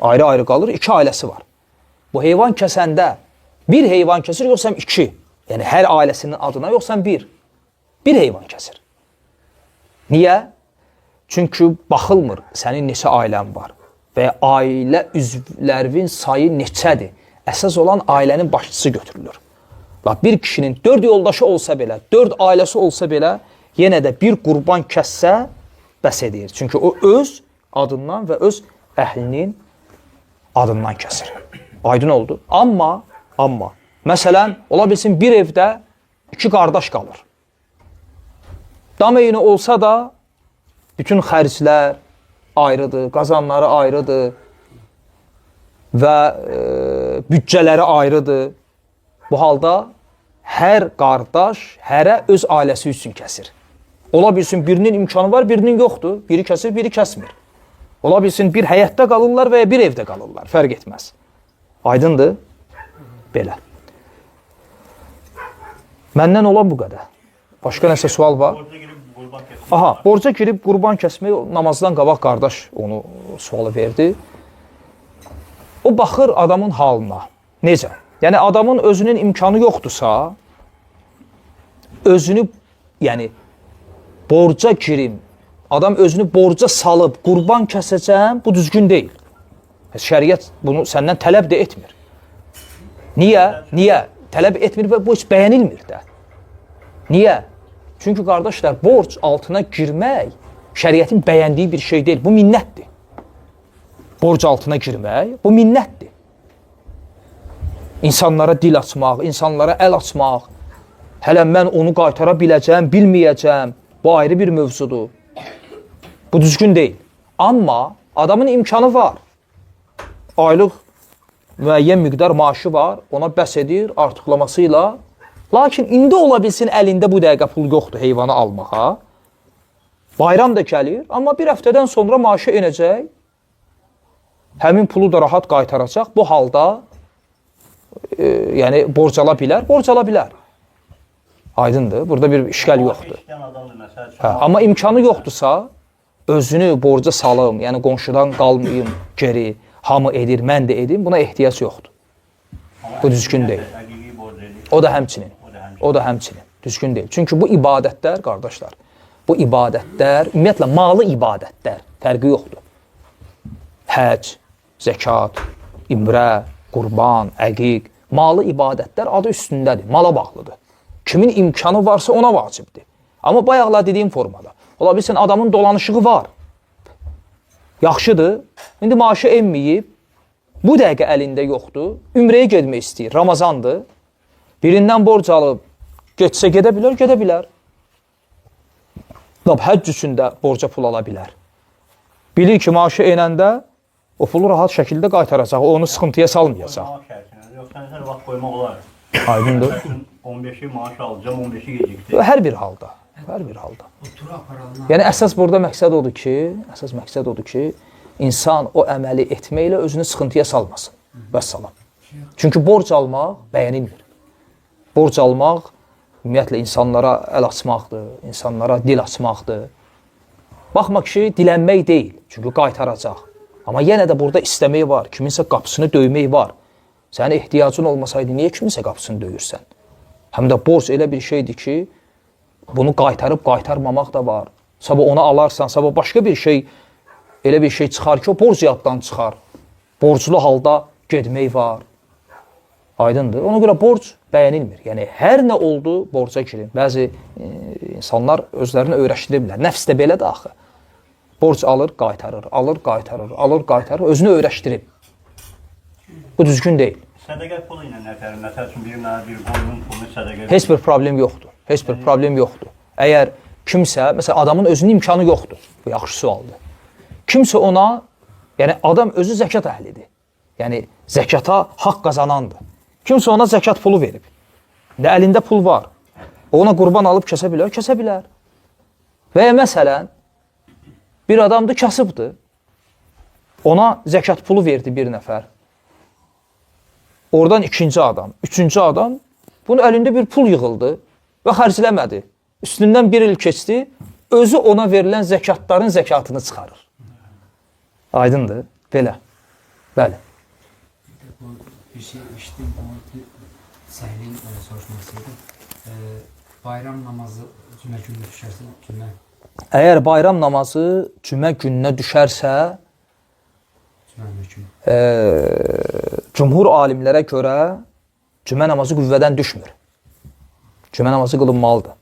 Ayrı-ayrı qalır, 2 ailəsi var. Bu heyvan kəsəndə bir heyvan kəsir, yoxsa iki. Yəni, hər ailəsinin adına, yoxsa bir. Bir heyvan kəsir. Niyə? Çünki baxılmır sənin neçə ailən var və ya ailə üzvlərinin sayı neçədir. Əsas olan ailənin başçısı götürülür. Bax, bir kişinin 4 yoldaşı olsa belə, 4 ailəsi olsa belə, yenə də bir qurban kəssə bəs edir. Çünki o öz adından və öz əhlinin adından kəsir. Aydın oldu. Amma, məsələn, ola bilsin bir evdə 2 qardaş qalır. Dam eyni olsa da bütün xərclər ayrıdır, qazanları ayrıdır və büdcələri ayrıdır. Bu halda hər qardaş hərə öz ailəsi üçün kəsir. Ola bilsin birinin imkanı var, birinin yoxdur. Biri kəsir, biri kəsmir. Ola bilsin bir həyətdə qalırlar və ya bir evdə qalırlar. Fərq etməz. Aydındır? Belə. Məndən olan bu qədər. Başqa nəsə sual var? Aha, borca girib qurban kəsmək namazdan qabaq qardaş onu sualı verdi. O baxır adamın halına. Necə? Yəni adamın özünün imkanı yoxdursa, özünü, yəni borca girim, adam özünü borca salıb qurban kəsəcəm, bu düzgün deyil. Şəriət bunu səndən tələb də etmir. Niyə? Tələb etmir və bu heç bəyənilmir də. Niyə? Çünki qardaşlar, borc altına girmək şəriətin bəyəndiyi bir şey deyil. Bu minnətdir. Borc altına girmək, bu minnətdir. İnsanlara dil açmaq, insanlara əl açmaq, hələ mən onu qaytara biləcəm, bilməyəcəm, bu ayrı bir mövzudur. Bu düzgün deyil. Amma adamın imkanı var. Aylıq müəyyən miqdar maaşı var, ona bəs edir artıqlamasıyla. Lakin indi ola bilsin əlində bu dəqiqə pul yoxdur heyvanı almağa. Bayram da gəlir, amma bir həftədən sonra maaşı enəcək. Həmin pulu da rahat qaytaracaq. Bu halda yəni borc ala bilər. Aydındır, burada bir işgal yoxdur. Amma imkanı yoxdursa, özünü borca salım, yəni qonşudan qalmayım geri, hamı edir, mən də edim, buna ehtiyac yoxdur. Bu düzgün deyil. O da həmçinin. Düzgün deyil. Çünki bu ibadətlər, qardaşlar, bu ibadətlər, ümumiyyətlə, malı ibadətlər, fərqi yoxdur. Həc, zəkat, imrə, qurban, əqiq, malı ibadətlər adı üstündədir, mala bağlıdır. Kimin imkanı varsa ona vacibdir. Amma bayaqla dediyim formada. Ola bilsin, adamın dolanışığı var. Yaxşıdır, indi maaşı emməyib, bu dəqiqə əlində yoxdur, ümrəyə gedmək istəyir, Ramazandır. Birindən borc alıb, getsə gedə bilər. Həcc üçün də borca pul ala bilər. Bilir ki, maaşı enəndə o pulu rahat şəkildə qaytaracaq, onu sıxıntıya salmayacaq. Yoxsa hər vaxt qoymaq olar. Aydındır. 15'i maaş alacağım, 15'i gecikdi. Hər bir halda. Yəni əsas burada məqsəd odur ki, insan o əməli etməklə özünü sıxıntıya salmasın. Vəssalam. Çünki borc almaq bəyənilmir. Borc almaq, ümumiyyətlə, insanlara əl açmaqdır, insanlara dil açmaqdır. Baxma ki, dilənmək deyil, çünki qaytaracaq. Amma yenə də burada istəmək var, kiminsə qapısını döymək var. Sənin ehtiyacın olmasaydı, niyə kiminsə qapısını döyürsən? Həm də borc elə bir şeydir ki, bunu qaytarıb qaytarmamaq da var. Sabah onu alarsan, sabah başqa bir şey, elə bir şey çıxar ki, o borc yaddan çıxar. Borclu halda getmək var. Aydındır. Ona görə borc bəyənilmir. Yəni, hər nə oldu, borca girin. Bəzi insanlar özlərini öyrəşdiriblər. Nəfs də belədir axı. Borc alır, qaytarır, özünü öyrəşdirib. Bu düzgün deyil. Sədəqə pulu ilə məsəl üçün bir qoyunun pulunu sədəqə... Heç bir problem yoxdur. Əgər kimsə, məsələn, adamın özünün imkanı yoxdur. Bu yaxşı sualdır. Kimsə ona, yəni adam özü zəkat əhlidir. Yəni, zəkata haqq qazanandır. Kimsə ona zəkat pulu verib. Əlində pul var. Ona qurban alıb kəsə bilər. Və ya məsələn, bir adamdır, kasıbdır. Ona zəkat pulu verdi bir nəfər. Oradan ikinci adam, üçüncü adam, bunun əlində bir pul yığıldı və xərcləmədi. Üstündən bir il keçdi, özü ona verilən zəkatların zəkatını çıxarır. Aydındır, belə. Bəli. bir şey içtim, onu Səhlin soruşmasıydı. Bayram namazı cümə günü düşərsə, cümə Əgər bayram namazı cümə gününə düşərsə, mümkün. cümhur alimlərə görə cümə namazı qüvvədən düşmür. Cümə namazı qılınmalıdır.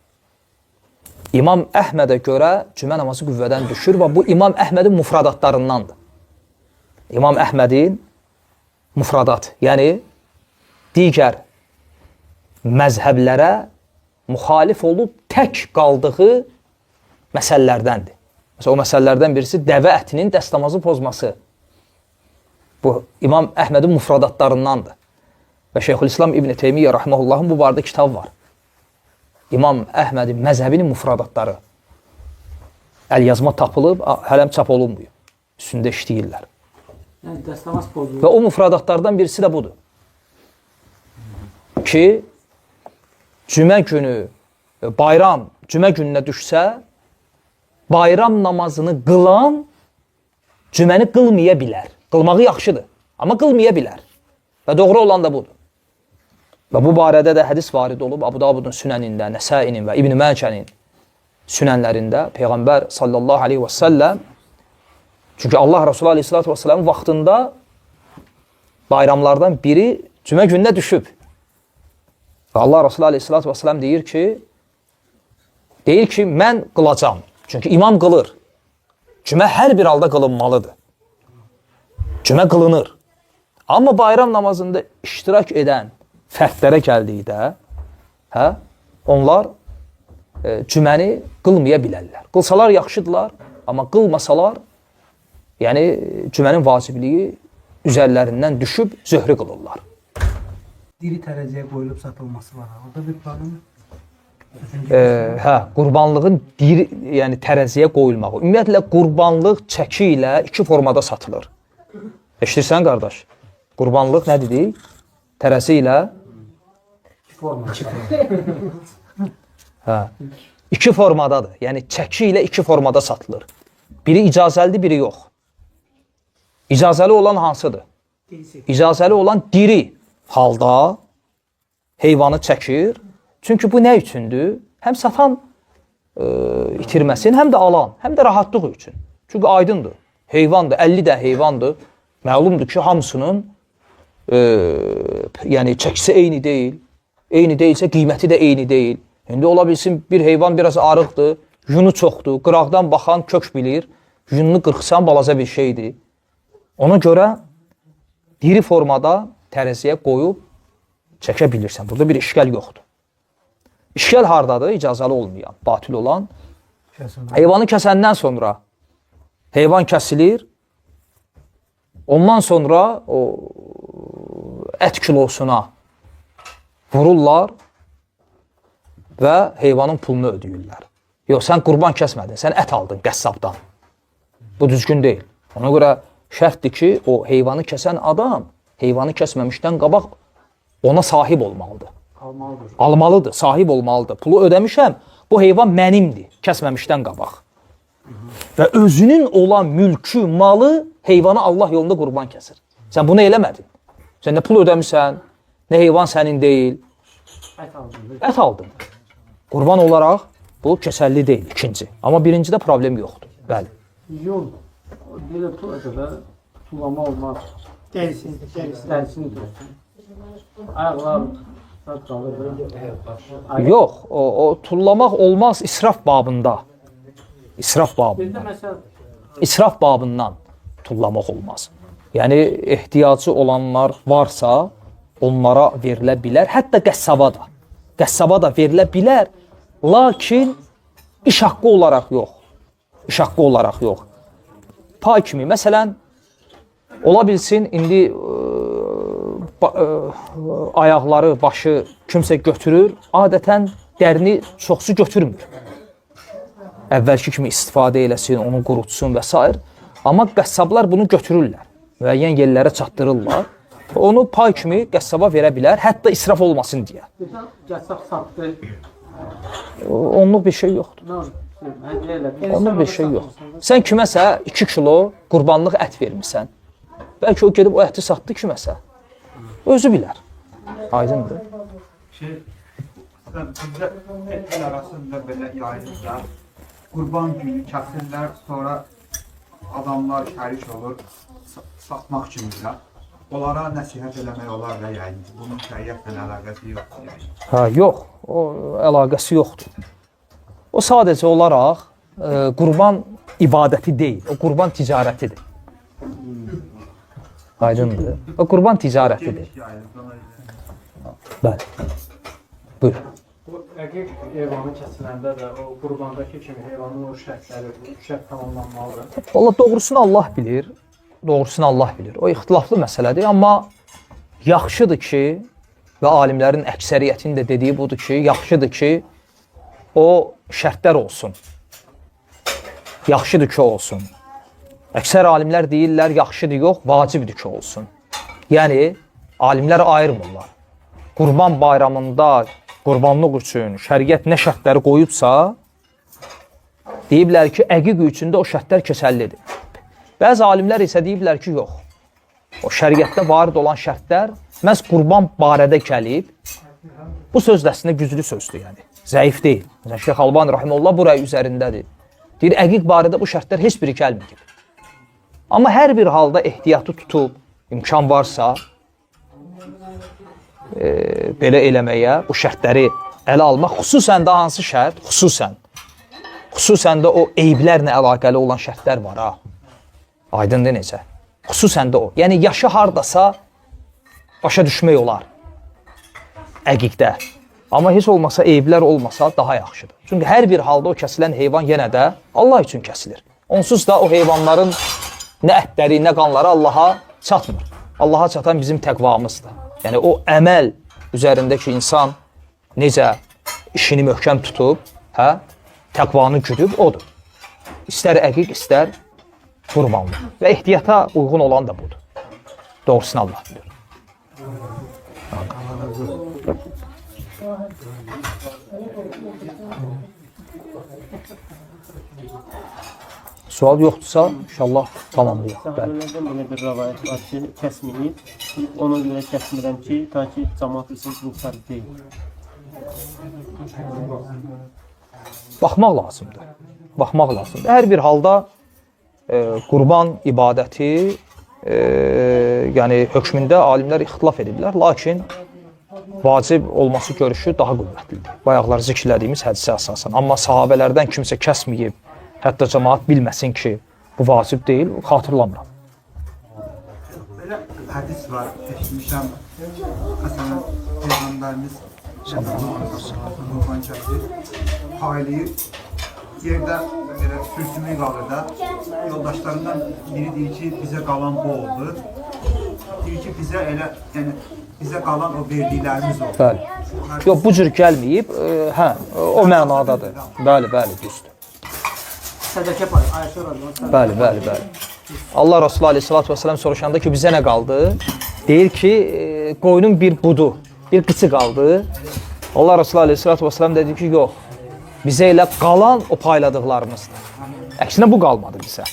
İmam Əhmədə görə cümə namazı qüvvədən düşür və bu İmam Əhmədin mufradatlarındandır. İmam Əhmədin mufradat, yəni digər məzhəblərə müxalif olub tək qaldığı məsələlərdəndir. Məsələn, o məsələlərdən birisi dəvə ətinin dəstəmazı pozması. Bu, İmam Əhmədin mufradatlarındandır. Və Şeyxülislam İbn Teymiyyə Rahiməhullahın bu barədə kitabı var. İmam Əhmədin məzhəbinin mufradatları. Əlyazma tapılıb, hələm çap olunmuyor. Üstündə işləyirlər. Yəni dəstəmaz pozulur. Və o mufradatlardan birisi də budur. Ki, cümə günü, bayram cümə gününə düşsə, bayram namazını qılan cüməni qılmaya bilər. Qılmağı yaxşıdır, amma qılmaya bilər. Və doğru olan da budur. Və bu barədə də hədis varid olub Abu Davudun sünənində, Nəsainin və İbn Məcənin sünənlərində Peyğəmbər sallallahu aleyhi və səlləm, çünki Allah Resulü aleyhissalatü və səlləmin vaxtında bayramlardan biri cümə gününə düşüb. Və Allah Resulü aleyhissalatü və səlləm deyir ki, mən qılacam. Çünki imam qılır. Cümə hər bir halda qılınmalıdır. Cümə qılınır. Amma bayram namazında iştirak edən fərdlərə gəldikdə, onlar cüməni qılmaya bilərlər. Qılsalar yaxşıdırlar, amma qılmasalar, yəni cümənin vacibliyi üzərlərindən düşüb zöhrü qılırlar. Diri tərəziyə qoyulub satılması var. Orada bir planı mı? Qurbanlığın yəni tərəziyə qoyulmağı. Ümumiyyətlə, qurbanlıq çəki ilə iki formada satılır. Eşitirsən, qardaş? Qurbanlıq nə dedik? Tərəzi ilə iki formadadır. Yəni, çəki ilə iki formada satılır. Biri icazəlidir, biri yox. İcazəli olan hansıdır? İcazəli olan diri halda heyvanı çəkir. Çünki bu nə üçündür? Həm satan itirməsin, həm də alan, həm də rahatlıq üçün. Çünki aydındır. Heyvandır, 50 də heyvandır. Məlumdur ki, hamısının yəni çəkisi eyni deyil. Eyni deyilsə, qiyməti də eyni deyil. İndi ola bilsin, bir heyvan biraz arıqdır, yunu çoxdur, qıraqdan baxan kök bilir, yununu qırxsan balaca bir şeydir. Ona görə diri formada tərəziyə qoyub çəkə bilirsən. Burada bir işgal yoxdur. İşgal hardadır? İcazalı olmayan, batil olan. Heyvanı kəsəndən sonra heyvan kəsilir. Ondan sonra o ət kilosuna vururlar və heyvanın pulunu ödəyirlər. Yox, sən qurban kəsmədin, sən ət aldın qəssabdan. Bu düzgün deyil. Ona görə şərtdir ki, o heyvanı kəsən adam heyvanı kəsməmişdən qabaq ona sahib olmalıdır. Almalıdır, sahib olmalıdır. Pulu ödəmişəm, bu heyvan mənimdir, kəsməmişdən qabaq. Və özünün olan mülkü, malı heyvanı Allah yolunda qurban kəsir. Sən bunu eləmədin. Sən nə pul ödəmişsən, nə heyvan sənin deyil. Ət aldın. Qurban olaraq bu kəsəlli deyil, ikinci. Amma birincidə problem yoxdur. Bəli. Yol, belə tullama olmaz. Dərisini gəlsin. Ayaqlar Yox, o tullamaq olmaz israf babında. İsraf babından. İsraf babından tullamaq olmaz. Yəni, ehtiyacı olanlar varsa, onlara verilə bilər. Hətta qəssaba da. Qəssaba da verilə bilər. Lakin iş haqqı olaraq yox. İş haqqı olaraq yox. Pay kimi, məsələn, ola bilsin, indi ayaqları, başı kimsə götürür, adətən dərini çoxsu götürmür. Əvvəlki kimi istifadə eləsin, onu qurutsun və s. Amma qəssablar bunu götürürlər. Müəyyən yerlərə çatdırırlar. Onu pay kimi qəssaba verə bilər, hətta israf olmasın deyə. Qəssab satdı. Onluq bir şey yoxdur. Onluq bir şey yoxdur. Sən kiməsə 2 kilo qurbanlıq ət vermirsən. Bəlkə o gedib o əti satdı kiməsə. Özü bilər. Aydındır. Bizdə etlər arasında belə yayılır da, qurban günü kəsirlər, sonra adamlar şərik olur, satmaq kimi də. Onlara nəsihət eləmək olar və yəni, bunun şəriətlə əlaqəsi yoxdur yəni. Hə, yox, o əlaqəsi yoxdur. O sadəcə olaraq qurban ibadəti deyil, o qurban ticarətidir. Aydındır. O qurban ticarətidir. Geniş yayılır, ona görə. Bəli. Buyur. Bu əqiq heyvanı kəsiləndə də o qurbandakı kimi heyvanın o şərtləri, şərt tamamlanmalıdır. Valla doğrusunu Allah bilir. Doğrusunu Allah bilir. O ixtilaflı məsələdir, amma yaxşıdır ki, və alimlərin əksəriyyətinin də dediyi budur ki, yaxşıdır ki, o şərtlər olsun. Yaxşıdır ki, olsun. Əksər alimlər deyirlər, yaxşıdır yox, vacibdir ki, olsun. Yəni, alimlər ayırmırlar. Qurban bayramında qurbanlıq üçün şəriət nə şərtləri qoyubsa, deyiblər ki, əqiq üçün də o şərtlər keçərlidir. Bəzi alimlər isə deyiblər ki, yox. O şəriətdə varid olan şərtlər məhz qurban barədə gəlib. Bu söz də əslində güclü sözdür, yəni. Zəif deyil. Məsələn, Şeyx Albani Rahimullah bu rəy üzərindədir. Deyir, əqiq barədə bu şərtlər heç biri gəlməyib. Amma hər bir halda ehtiyatı tutub, imkan varsa, belə eləməyə, bu şərtləri ələ almaq, xüsusən də hansı şərt? Xüsusən də o eyblərlə əlaqəli olan şərtlər var, ha. Aydındır necə? Xüsusən də o. Yəni, yaşı hardasa başa düşmək olar əqiqdə. Amma heç olmasa, eyblər olmasa daha yaxşıdır. Çünki hər bir halda o kəsilən heyvan yenə də Allah üçün kəsilir. Onsuz da o heyvanların nə ətləri, nə qanları Allaha çatmır. Allaha çatan bizim təqvamızdır. Yəni, o əməl üzərində ki, insan necə işini möhkəm tutub, təqvanı güdüb, odur. İstər əqiq, istər qurbanlıq. Və ehtiyata uyğun olan da budur. Doğrusunu Allah bilir. Sual yoxdursa, inşallah tamamlayaq. Sahabələrdən belə bir rəvayət var ki, kəsməyib. Ona görə kəsmirəm ki, ta ki, cəmaat üçün ruhsar deyil. Baxmaq lazımdır. Baxmaq lazımdır. Hər bir halda qurban ibadəti yəni hökmündə alimlər ixtilaf ediblər, lakin vacib olması görüşü daha qüvvətlidir. Bayaqlar zikirlədiyimiz hədisə əsasən. Amma sahabələrdən kimsə kəsməyib, hətta cəmaat bilməsin ki, bu vacib deyil, xatırlamıram. Belə hədis var, eşitmişəm. Məsələn, Peyğəmbərimiz qurban kəsir, paylayır, yerdə belə sürtünmə qalır da, yoldaşlarından biri deyir ki, bizə qalan bu oldu. Deyir ki, bizə elə, yəni, bizə qalan o verdiklərimiz oldu. Bəli. Yox, bu cür gəlməyib, o mənadadır. Bəli, düzdür. Sədəkə payı, Ayşə radiyallahu anh. Bəli. Allah Resulü aleyhissalatü vesselam soruşanda ki, bizə nə qaldı? Deyir ki, qoyunun bir budu, bir qıçı qaldı. Allah Resulü aleyhissalatü vesselam dedi ki, yox, bizə elə qalan o payladıqlarımızdır. Əksinə bu qalmadı bizə.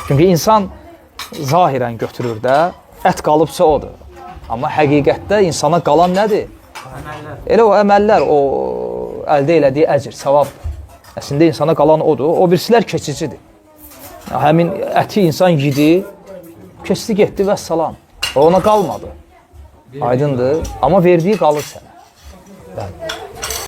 Çünki insan zahirən götürür də, ət qalıbsa odur. Amma həqiqətdə insana qalan nədir? Elə o əməllər, o əldə elədiyi əcr, savab. Əslində insana qalan odur. O birisilər keçicidir. Həmin əti insan yedi, keçdi getdi və salam. O ona qalmadı. Aydındır. Amma verdiyi qalır sənə. Bəli.